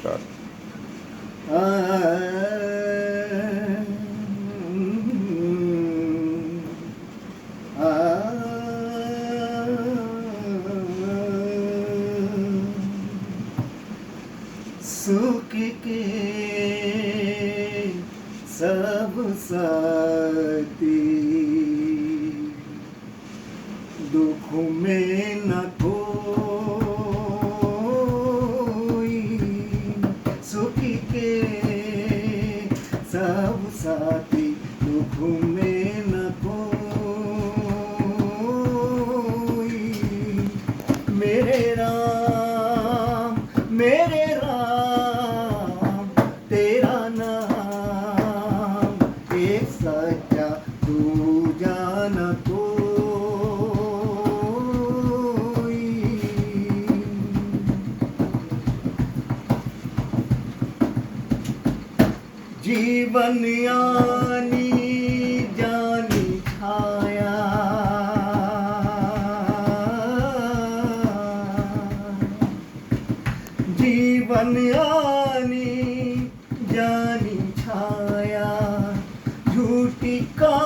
नमस्कार। सुख के सब साथी, दुख में न कोई। सुख के सब साथी, दुख में न कोई। मेरे राम तेरा नाम एक सच्चा तू जान कोई। जीवन आनी जानी छाया, जीवन आनी जानी छाया, झूठी का